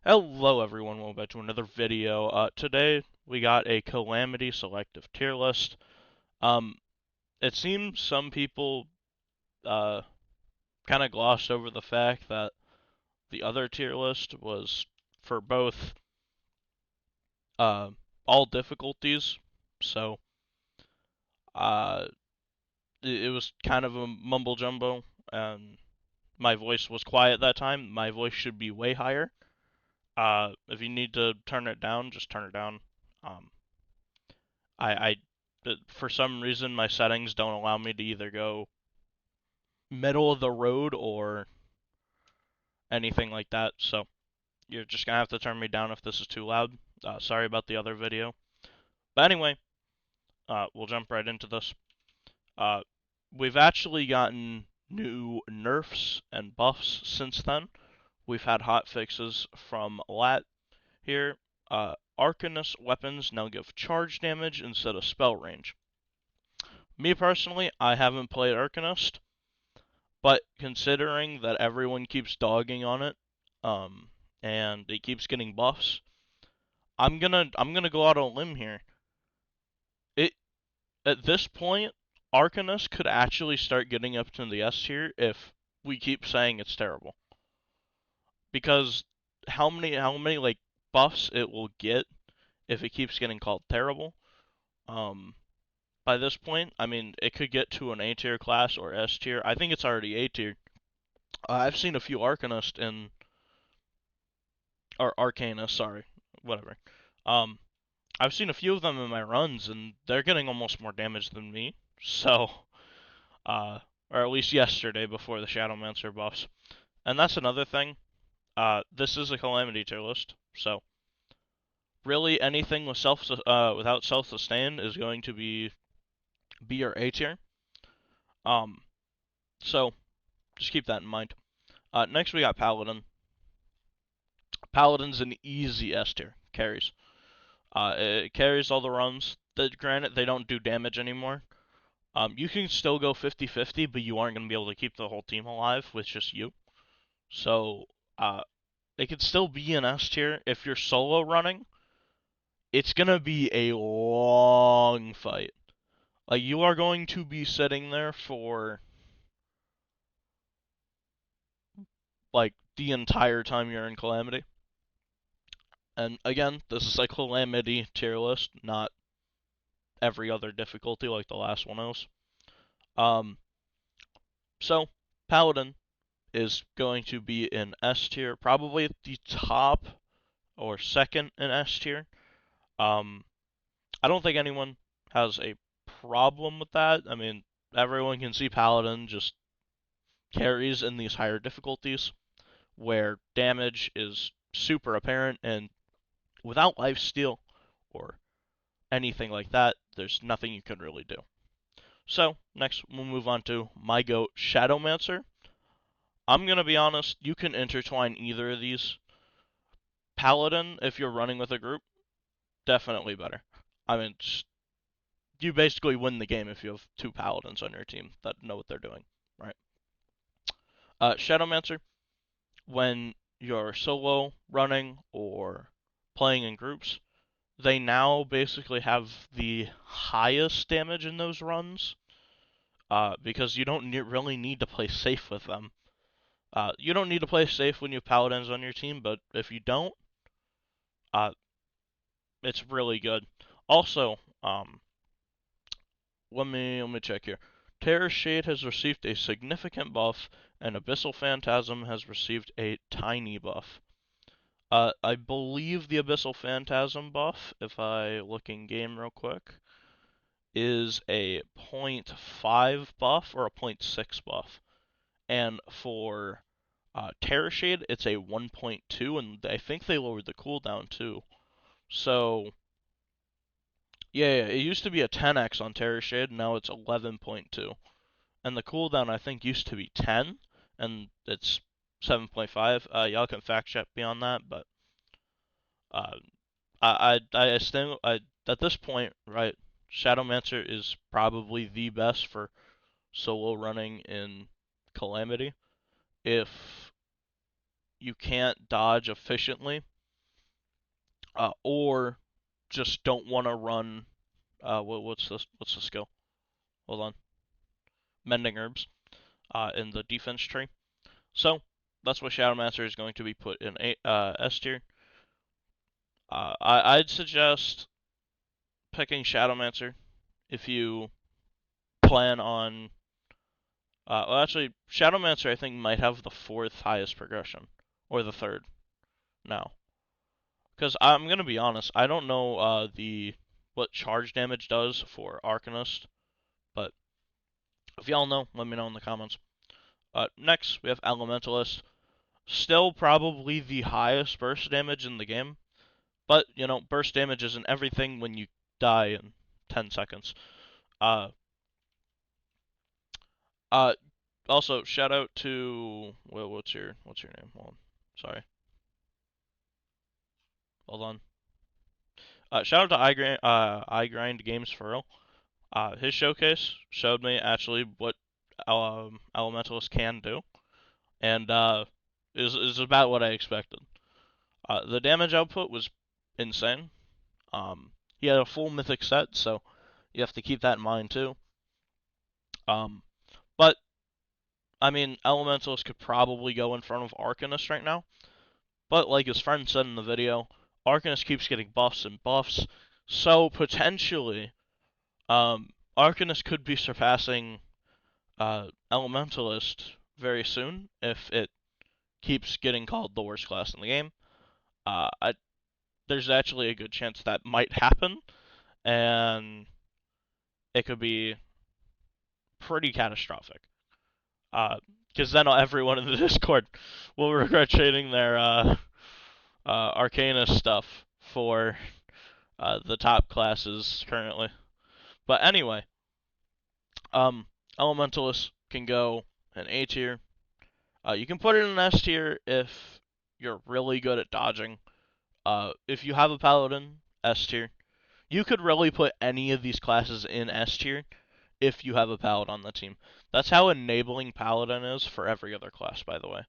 Hello everyone, welcome back to another video. Today we got a Calamity selective tier list. Um, it seems some people uh, kind of glossed over the fact that the other tier list was for both uh, all difficulties, so uh, it was kind of a mumble jumbo, and my voice was quiet that time. My voice should be way higher. If you need to turn it down, just turn it down. Um, I for some reason my settings don't allow me to either go middle of the road or anything like that. So you're just gonna have to turn me down if this is too loud. Sorry about the other video. But anyway, we'll jump right into this. Uh, we've actually gotten new nerfs and buffs since then. We've had hot fixes from Lat here. Arcanist weapons now give charge damage instead of spell range. Me personally, I haven't played Arcanist, but considering that everyone keeps dogging on it, um, and it keeps getting buffs, I'm gonna go out on a limb here. It At this point, Arcanist could actually start getting up to the S tier if we keep saying it's terrible. Because how many like buffs it will get if it keeps getting called terrible. Um, by this point, I mean it could get to an A tier class or S tier. I think it's already A tier. I've seen a few Arcanists in or Arcanist, sorry, whatever. Um, I've seen a few of them in my runs, and they're getting almost more damage than me. So, uh, or at least yesterday before the Shadowmancer buffs. And that's another thing. This is a Calamity tier list, so really anything with without self sustain is going to be B or A tier. Um, so just keep that in mind. Next we got Paladin. Paladin's an easy S tier, carries. It carries all the runs. Granted, they don't do damage anymore. You can still go 50-50, but you aren't going to be able to keep the whole team alive with just you. So, it could still be an S tier. If you're solo running, it's going to be a long fight. Like, you are going to be sitting there for, like, the entire time you're in Calamity. And again, this is a Calamity tier list, not every other difficulty like the last one is. Um, so, Paladin is going to be in S tier, probably at the top or second in S tier. Um, I don't think anyone has a problem with that. I mean, everyone can see Paladin just carries in these higher difficulties where damage is super apparent, and without lifesteal or anything like that, there's nothing you can really do. So, next we'll move on to my goat, Shadowmancer. I'm gonna be honest, you can intertwine either of these. Paladin, if you're running with a group, definitely better. I mean, you basically win the game if you have two Paladins on your team that know what they're doing, right? Shadowmancer, when you're solo running or playing in groups, they now basically have the highest damage in those runs because you don't really need to play safe with them. You don't need to play safe when you have Paladins on your team, but if you don't, uh, it's really good. Also, let me check here. Terror Shade has received a significant buff, and Abyssal Phantasm has received a tiny buff. I believe the Abyssal Phantasm buff, if I look in game real quick, is a .5 buff or a .6 buff. And for Terror Shade, it's a 1.2, and I think they lowered the cooldown too. So, yeah, it used to be a 10x on Terror Shade, now it's 11.2. And the cooldown I think used to be 10, and it's 7.5. Y'all can fact check me on that, but uh, I assume at this point, right, Shadowmancer is probably the best for solo running in Calamity. If you can't dodge efficiently, or just don't want to run. What's the skill? Hold on. Mending Herbs in the defense tree. So that's why Shadowmancer is going to be put in S tier. I'd suggest picking Shadowmancer if you plan on. Well, actually, Shadowmancer I think might have the fourth highest progression, or the third now. Because I'm gonna be honest, I don't know what charge damage does for Arcanist, but if y'all know, let me know in the comments. Next, we have Elementalist. Still probably the highest burst damage in the game, but you know, burst damage isn't everything when you die in 10 seconds. Uh, uh, Also, shout out to what's your name? Hold on. Sorry. Hold on. Shout out to iGrind Games for real. His showcase showed me actually what Elementalist can do, and is about what I expected. The damage output was insane. He had a full mythic set, so you have to keep that in mind too. But I mean, Elementalist could probably go in front of Arcanist right now. But like his friend said in the video, Arcanist keeps getting buffs and buffs, so potentially, Arcanist could be surpassing Elementalist very soon if it keeps getting called the worst class in the game. There's actually a good chance that might happen, and it could be pretty catastrophic. Because then everyone in the Discord will regret trading their Arcanist stuff for the top classes currently. But anyway, Elementalist can go in A tier. You can put it in S tier if you're really good at dodging. If you have a Paladin, S tier. You could really put any of these classes in S tier if you have a Paladin on the team. That's how enabling Paladin is for every other class, by the way.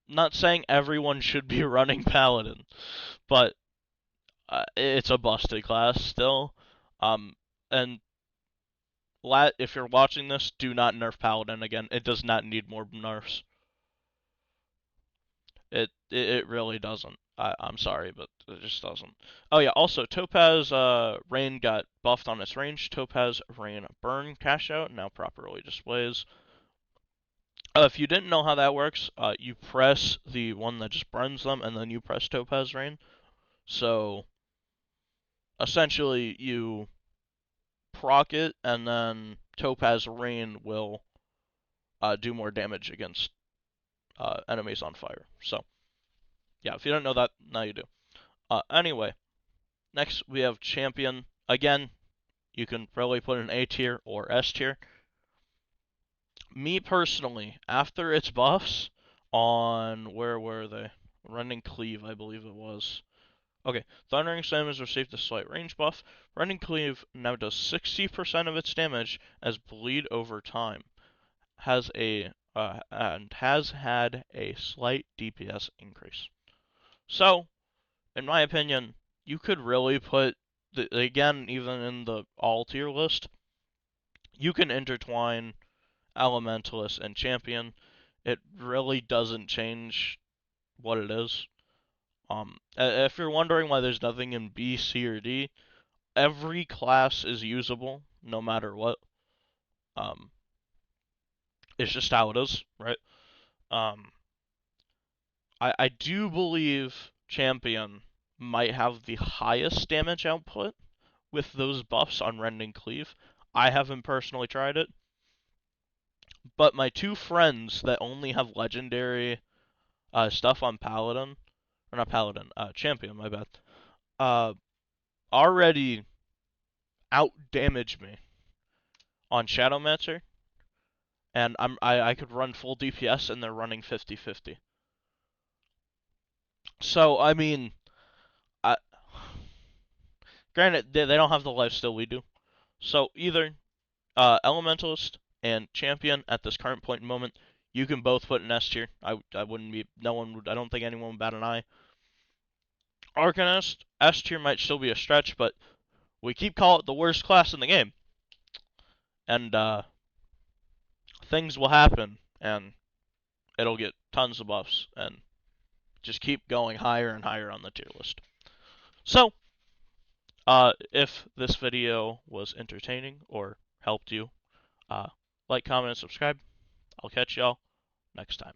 Not saying everyone should be running Paladin, but it's a busted class still. And if you're watching this, do not nerf Paladin again. It does not need more nerfs. It really doesn't. I'm sorry, but it just doesn't. Oh yeah, also Topaz Rain got buffed on its range. Topaz Rain Burn cash out now properly displays. If you didn't know how that works, you press the one that just burns them, and then you press Topaz Rain. So essentially, you proc it, and then Topaz Rain will do more damage against enemies on fire. So yeah, if you don't know that, now you do. Anyway, next we have Champion. Again, you can probably put an A tier or S tier. Me personally, after its buffs on where were they? Rending Cleave, I believe it was. Okay, Thundering Slam has received a slight range buff. Rending Cleave now does 60% of its damage as bleed over time. And has had a slight DPS increase. So, in my opinion, you could really put again, even in the all tier list, you can intertwine Elementalist and Champion. It really doesn't change what it is. If you're wondering why there's nothing in B, C, or D, every class is usable no matter what. It's just how it is, right? I do believe Champion might have the highest damage output with those buffs on Rending Cleave. I haven't personally tried it, but my two friends that only have legendary stuff on Paladin, or not Paladin, Champion, my bad, already out damage me on Shadowmancer, and I could run full DPS and they're running 50-50. So I mean, I, granted they don't have the lifesteal we do, so either Elementalist and Champion at this current point in moment, you can both put in S tier. I wouldn't be, no one would, I don't think anyone would bat an eye. Arcanist, S tier might still be a stretch, but we keep calling it the worst class in the game. And things will happen, and it'll get tons of buffs, and just keep going higher and higher on the tier list. So, if this video was entertaining or helped you, like, comment, and subscribe. I'll catch y'all next time.